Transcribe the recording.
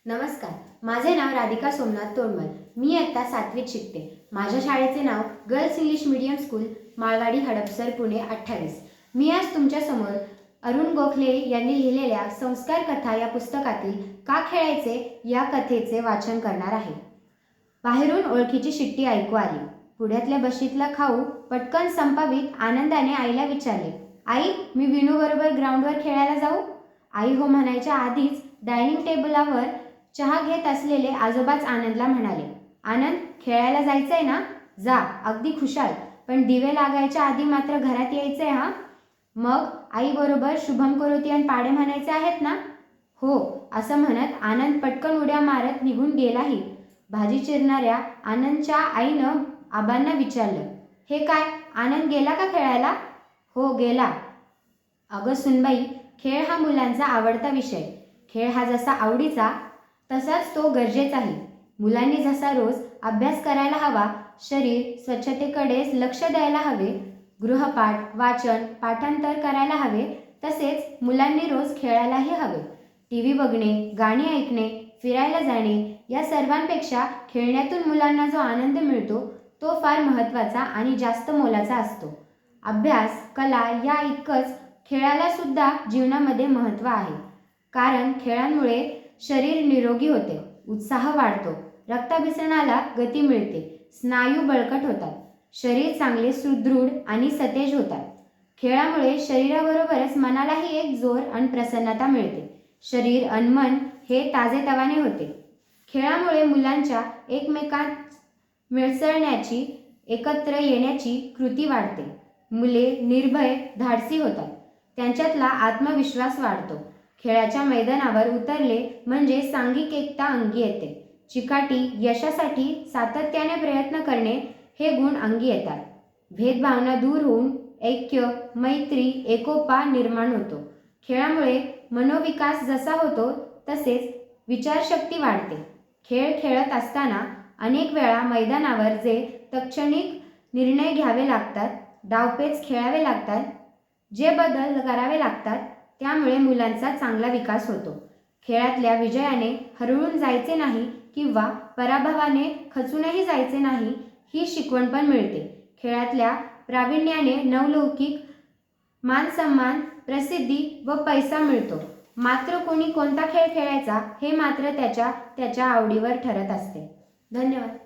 नमस्कार, माझे नाव राधिका सोमनाथ तोडमल। मी इयत्ता 7वीत शिकते। माझ्या शाळेचे नाव girls English medium school, Malwadi, Hadapsar, Pune 28। मी आज तुमच्या समोर अरुण गोखले यांनी लिहिलेल्या संस्कार कथा या पुस्तकातील का खेळायचे या कथेचे वाचन करणार आहे। बाहेरून ओळखीची शिट्टी ऐकू आली। पुढ्यातल्या बशीतला खाऊ पटकन संपावीत आनंदाने आईला विचारले, आई, मी विनू बरोबर ग्राउंडवर खेळायला जाऊ? आई हो म्हणायच्या आधीच डायनिंग टेबलावर चहा घेत असलेले आजोबाच आनंदला म्हणाले, आनंद, खेळायला जायचंय ना? जा, अगदी खुशाल, पण दिवे लागायच्या आधी मात्र घरात यायचंय हा। मग आई बरोबर शुभम करोती आणि पाडे म्हणायचे आहेत ना? हो, असं म्हणत आनंद पटकन उड्या मारत निघून गेलाही। भाजी चिरणाऱ्या आनंदच्या आईनं आबांना विचारलं, हे काय, आनंद गेला का खेळायला? हो, गेला। अगं सुनबाई, खेळ हा मुलांचा आवडता विषय। खेळ हा जसा आवडीचा तसाच तो गरजेचाही। मुलांनी जसा रोज अभ्यास करायला हवा, शरीर स्वच्छतेकडेच लक्ष द्यायला हवे, गृहपाठ, वाचन, पाठांतर करायला हवे, तसेच मुलांनी रोज खेळायलाही हवे। टीव्ही बघणे, गाणी ऐकणे, फिरायला जाणे या सर्वांपेक्षा खेळण्यातून मुलांना जो आनंद मिळतो तो फार महत्त्वाचा आणि जास्त मोलाचा असतो। अभ्यास, कला या इतकंच खेळाला सुद्धा जीवनामध्ये महत्त्व आहे। कारण खेळांमुळे शरीर निरोगी होते, उत्साह वाढतो, रक्ताभिसरणाला गती मिळते, स्नायू बळकट होतात, शरीर चांगले सुदृढ आणि सतेज होतात। खेळामुळे शरीराबरोबरच मनालाही एक जोर आणि प्रसन्नता मिळते। शरीर आणि मन हे ताजेतवाने होते। खेळामुळे मुलांच्या एकमेकांत मिसळण्याची, एकत्र येण्याची कृती वाढते। मुले निर्भय, धाडसी होतात, त्यांच्यातला आत्मविश्वास वाढतो। खेळाच्या मैदानावर उतरले म्हणजे सांघिक एकता अंगी येते। चिकाटी, यशासाठी सातत्याने प्रयत्न करणे हे गुण अंगी येतात। भेदभावना दूर होऊन ऐक्य, मैत्री, एकोपा निर्माण होतो। खेळामुळे मनोविकास जसा होतो तसेच विचारशक्ती वाढते। खेळ खेळत असताना अनेक वेळा मैदानावर जे तत्क्षणिक निर्णय घ्यावे लागतात, डावपेच खेळावे लागतात, जे बदल करावे लागतात, त्यामुळे मुलांचा चांगला विकास होतो। खेळातल्या विजयाने हरवून जायचे नाही किंवा पराभवाने खचूनही जायचे नाही ही शिकवण पण मिळते। खेळातल्या प्रावीण्याने नवलौकिक मानसन्मान, प्रसिद्धी व पैसा मिळतो, मात्र कोणी कोणता खेळ खेळायचा हे मात्र त्याच्या आवडीवर ठरत असते। धन्यवाद।